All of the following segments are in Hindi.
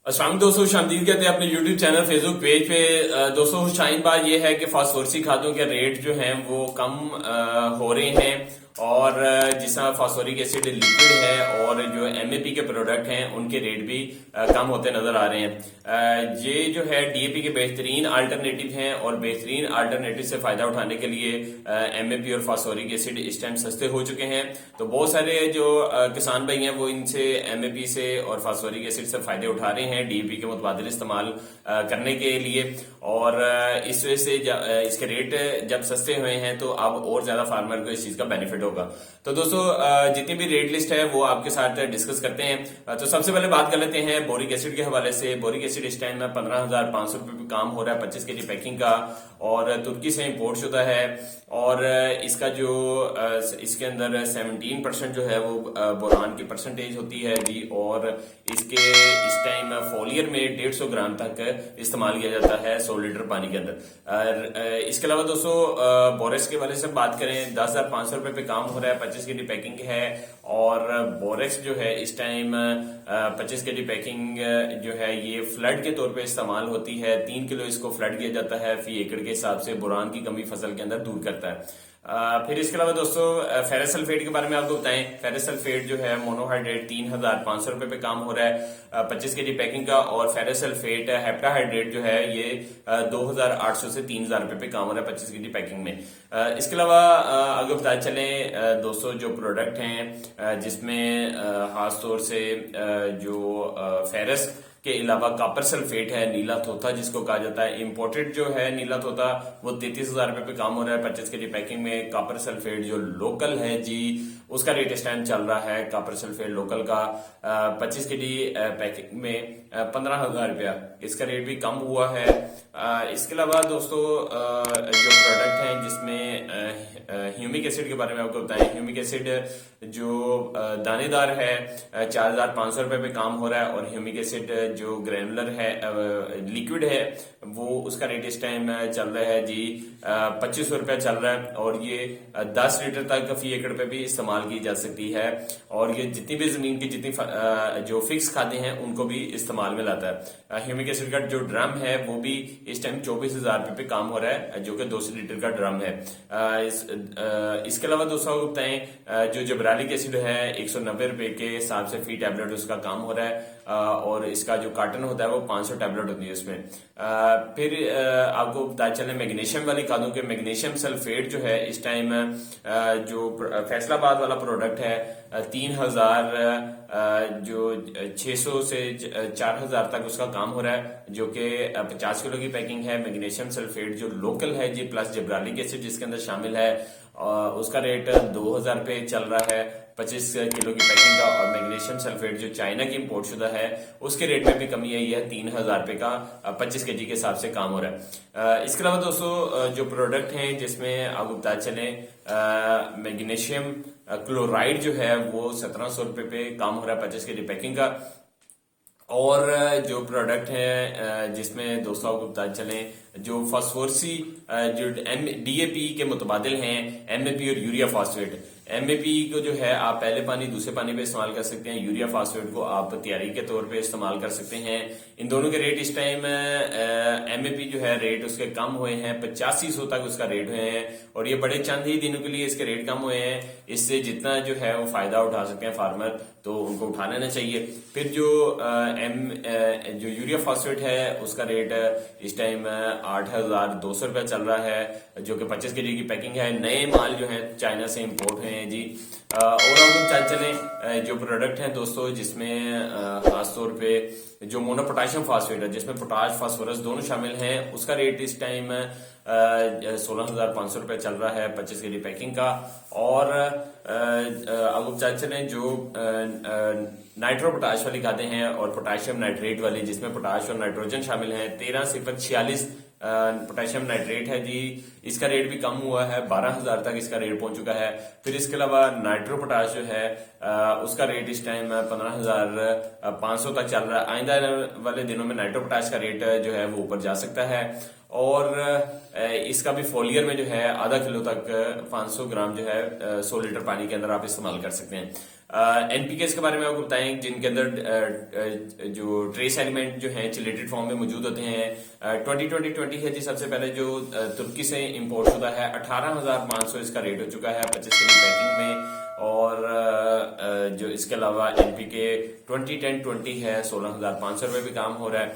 अस्सलाम दोस्तों, शामदीद कहते हैं अपने YouTube चैनल फेसबुक पेज पे। दोस्तों शाहीन बात यह है कि फास्फोरसी खादों के रेट जो हैं वो कम हो रहे हैं और जिस तरह फास्फोरिक एसिड लिक्विड है और जो एमएपी के प्रोडक्ट हैं उनके रेट भी कम होते नजर आ रहे हैं। ये जो है डीएपी के बेहतरीन अल्टरनेटिव हैं और बेहतरीन अल्टरनेटिव से फायदा उठाने के लिए एमएपी और फास्फोरिक एसिड इस टाइम सस्ते हो चुके हैं। तो बहुत सारे जो किसान भाई हैं वो इनसे एमएपी से और फास्फोरिक एसिड से फायदे उठा रहे हैं डीएपी के मुतबादिल इस्तेमाल करने के लिए। और इस वजह से इसके रेट जब सस्ते हुए हैं तो अब और ज्यादा फार्मर को इस चीज का बेनिफिट होगा। तो दोस्तों जितनी भी रेट लिस्ट है वो आपके साथ डिस्कस करते हैं। तो सबसे पहले बात कर लेते हैं बोरिक एसिड के हवाले से। बोरिक एसिड इस टाइम में 15,500 रुपए पे काम हो रहा है 25 केजी पैकिंग का और तुर्की से इंपोर्ट शुदा है। और इसका जो इसके अंदर 17% जो है वो बोरान की परसेंटेज होती है जी। और इसके इस टाइम फोलियर में 150 ग्राम तक इस्तेमाल किया जाता है 100 लीटर पानी के अंदर। इसके अलावा दोस्तों बोरेक्स के वाले से बात करें 10,500 रुपए पे काम हो रहा है 25 केजी पैकिंग है। और बोरेक्स जो है इस टाइम 25 केजी पैकिंग जो है ये फ्लड के तौर पे इस्तेमाल होती है। 3 किलो इसको फ्लड किया जाता है फी एकड़ के हिसाब से। बोरान की कमी फसल के अंदर दूर करता है। फिर इसके अलावा दोस्तों फेरस सल्फेट के बारे में आपको बताएं। फेरस सल्फेट जो है मोनोहाइड्रेट 3,500 रुपए पे काम हो रहा है 25 केजी पैकिंग का। और फेरस सल्फेट हेप्टाहाइड्रेट जो है ये 2,800 से 3,000 रुपए पे काम हो रहा है 25 केजी पैकिंग में। इसके अलावा अगर बताया चले दोस्तों जो प्रोडक्ट हैं जिसमें खासतौर से जो फेरस के अलावा कॉपर सल्फेट है, नीला तोता जिसको कहा जाता है, इंपोर्टेड जो है नीला तोता वो 33,000 रुपए पे काम हो रहा है 25 केजी पैकिंग में। कॉपर सल्फेट जो लोकल है जी उसका रेट इस टाइम चल रहा है कॉपर सल्फेट लोकल का 25 केजी पैकिंग में 15,000 रुपया। इसका रेट भी कम हुआ है। इसके अलावा दोस्तों जो प्रोडक्ट हैं जिसमें ह्यूमिक एसिड के बारे में आपको बताएं। ह्यूमिक एसिड जो दानेदार है 4,500 रुपए पे काम हो रहा है। और ह्यूमिक एसिड जो ग्रेनुलर है लिक्विड है वो उसका रेट इस टाइम चल रहा है जी 2,500 रुपया चल रहा है। और ये 10 लीटर तक फी एकड़ पे भी इस्तेमाल की जा सकती है। और ये जितनी भी जमीन की जितनी जो फिक्स खाते हैं उनको भी इस्तेमाल में लाता है। ह्यूमिक एसिड का जो ड्रम है वो भी इस टाइम 24,000 रुपए पे काम हो रहा है जो कि 200 लीटर का ड्रम है। इसके अलावा दोस्तों बताएं जो जबरालिक एसिड है 190 रुपए के हिसाब से फी टैबलेट उसका काम हो रहा है। और इसका जो कार्टन होता है वो 500 टैबलेट होती है उसमें। फिर आपको पता चले मैग्नीशियम वाली खादों के मैग्नीशियम सल्फेट जो है इस टाइम जो फैसलाबाद वाला प्रोडक्ट है 3,000 जो 600 से 4,000 तक उसका काम हो रहा है जो कि 50 किलो की पैकिंग है। मैग्नीशियम सल्फेट जो लोकल है जी प्लस जबरालिक एसिड जिसके अंदर शामिल है उसका रेट 2,000 रुपए चल रहा है 25 किलो की पैकिंग का। और मैग्नीशियम सल्फेट जो चाइना की इंपोर्ट शुदा है उसके रेट में भी कमी आई है 3,000 रुपए का 25 केजी के हिसाब से काम हो रहा है। इसके अलावा दोस्तों जो प्रोडक्ट हैं जिसमें आपको पता चले मैग्नीशियम क्लोराइड जो है वो 1,700 रुपए पे काम हो रहा है 25 केजी पैकिंग का। और जो प्रोडक्ट है जिसमें दोस्तों आपको पता चले जो फास्फोरसी जो डीएपी के मुतबादिल हैं एमएपी और यूरिया फास्फेट। एमएपी को जो है आप पहले पानी दूसरे पानी पे इस्तेमाल कर सकते हैं। यूरिया फास्फेट को आप तैयारी के तौर पे इस्तेमाल कर सकते हैं। इन दोनों के रेट इस टाइम एमएपी जो है रेट उसके कम हुए हैं 8500 तक उसका रेट हुए हैं। और ये बड़े चंद ही दिनों के लिए इसके रेट कम हुए हैं। इससे जितना जो है वो फायदा उठा सकते हैं फार्मर तो उनको उठा लेना चाहिए। फिर जो जो यूरिया फास्फेट है उसका रेट इस टाइम 8,200 रुपया चल रहा है जो कि 25 केजी की पैकिंग है। नए माल जो है चाइना से इंपोर्ट हुए हैं जी। और हम चल चले जो प्रोडक्ट हैं दोस्तों जिसमें खासतौर पे जो मोनो पोटाशियम फास्फेट है जिसमें पोटाश फास्फोरस दोनों शामिल हैं उसका रेट इस टाइम 16,500 रुपए चल रहा है 25 केजी पैकिंग का। और अब चले जो नाइट्रो पोटाश वाली खाते हैं और पोटाशियम नाइट्रेट वाली जिसमें पोटाश और नाइट्रोजन शामिल है 13,46 पोटेशियम नाइट्रेट है जी। इसका रेट भी कम हुआ है 12,000 तक इसका रेट पहुंच चुका है। फिर इसके अलावा नाइट्रो पोटाश जो है उसका रेट इस टाइम 15,500 तक चल रहा है। आइंदा वाले दिनों में नाइट्रो पोटाश का रेट जो है वो ऊपर जा सकता है। और इसका भी फोलियर में जो है आधा किलो तक 500 ग्राम जो है 100 लीटर पानी के अंदर आप इस्तेमाल कर सकते हैं। एनपीके के बारे में आपको बताएं जिनके अंदर जो ट्रेस एलिमेंट जो है चिलेटेड फॉर्म में मौजूद होते हैं। 2020 है जी। सबसे पहले जो तुर्की से इंपोर्ट शुदा है 18,500 इसका रेट हो चुका है 25 के पैकिंग में। और जो इसके अलावा एनपीके 2010-20 है 16,500 रुपए भी काम हो रहा है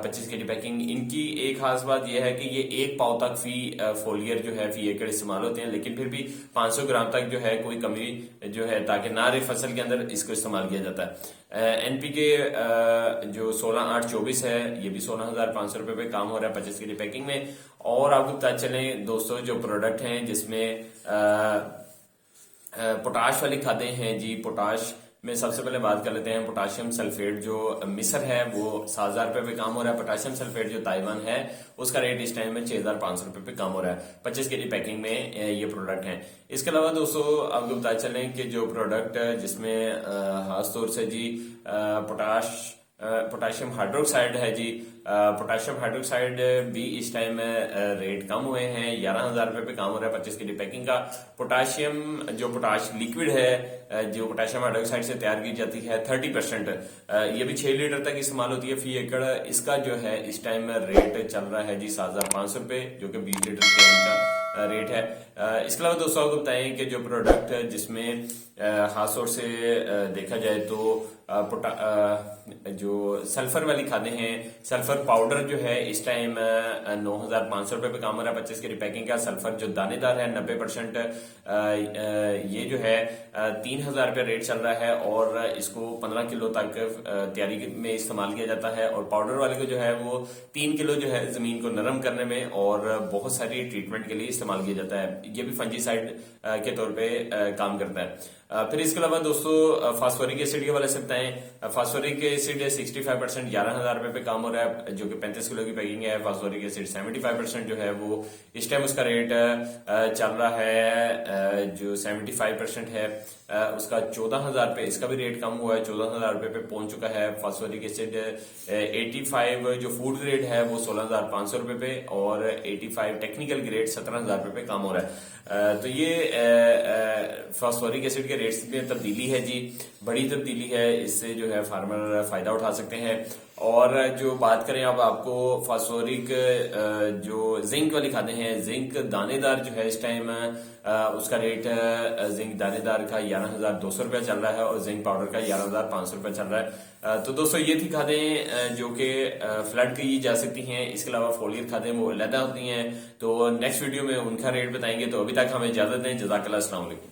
25 के पैकिंग। इनकी एक खास बात यह है कि ये 1 पाव तक फी फोलियर जो है फी एकड़ इस्तेमाल होते हैं, लेकिन फिर भी 500 ग्राम तक जो है कोई कमी जो है ताकि नारे फसल के अंदर इसको इस्तेमाल किया जाता है। एनपीके जो 16,824 है ये भी 16,500 रुपए पे काम हो रहा है 25 के पैकिंग में। और आपको पता चले दोस्तों जो प्रोडक्ट हैं जिसमें पोटाश वाली खादें हैं जी। पोटाश में सबसे पहले बात कर लेते हैं पोटाशियम सल्फेट जो मिस्र है वो 7,000 रुपए पे काम हो रहा है। पोटाशियम सल्फेट जो ताइवान है उसका रेट इस टाइम में 6,500 रुपए पे काम हो रहा है 25 के पैकिंग में ये प्रोडक्ट हैं। इसके अलावा दोस्तों आपको बता चलें कि जो प्रोडक्ट जिसमें खासतौर से जी पोटाशियम हाइड्रोक्साइड है जी। पोटाशियम हाइड्रोक्साइड भी इस टाइम रेट कम हुए हैं 11,000 रुपए पे काम हो रहा है 25 के पैकिंग का। पोटाशियम जो पोटाश लिक्विड है जो पोटाशियम हाइड्रोक्साइड से तैयार की जाती है 30%, ये भी 6 लीटर तक इस्तेमाल होती है फी एकड़। इसका जो है इस टाइम रेट चल रहा है जी 7,500 रुपए जो कि 20 लीटर का रेट है। इसके अलावा दोस्तों आपको बताएं कि जो प्रोडक्ट जिसमें खासतौर से देखा जाए तो जो सल्फर वाली खादें हैं, सल्फर पाउडर जो है इस टाइम 9,500 रुपए पे काम हो रहा है 25 के पैकिंग का। सल्फर जो दानेदार है 90%, ये जो है 3,000 रुपये रेट चल रहा है और इसको 15 किलो तक तैयारी में इस्तेमाल किया जाता है। और पाउडर वाले को जो है वो 3 किलो जो है जमीन को नरम करने में और बहुत सारी ट्रीटमेंट के लिए इस्तेमाल किया जाता है। ये भी फंजीसाइड के तौर पे काम करता है। फिर इसके अलावा दोस्तों फास्फोरिक एसिड के वाले से बताएं। फास्फोरिक एसिड 65% 11,000 रुपए पे काम हो रहा है जो कि 35 किलो की पैकिंग है। फास्फोरिक एसिड 75% जो है वो इस टाइम उसका रेट चल रहा है जो 75% है उसका 14,000 रुपए। इसका भी रेट कम हुआ है 14,000 रुपए पे पहुंच चुका है। फास्फोरिक एसिड 85 जो फूड ग्रेड है वो 16,500 रुपए पे और 85 टेक्निकल ग्रेड 17,000 रुपए पे काम हो रहा है। तो ये फास्फोरिक एसिड के रेट्स में तब्दीली है जी, बड़ी तब्दीली है। इससे जो है फार्मर फायदा उठा सकते हैं। और जो बात करें अब आपको फास्फोरिक जो जिंक वाली खादें हैं, जिंक दानेदार जो है इस टाइम उसका रेट जिंक दानेदार का 11,200 रुपया चल रहा है और जिंक पाउडर का 11,500 रुपया चल रहा है। तो दोस्तों ये थी खादें जो कि फ्लड की जा सकती हैं। इसके अलावा फोलियर खादें वो अलग होती हैं। तो नेक्स्ट वीडियो में उनका रेट बताएंगे। तो अभी तक हमें इजाजत दें। जज़ाकल्लाह, अस्सलाम वालेकुम।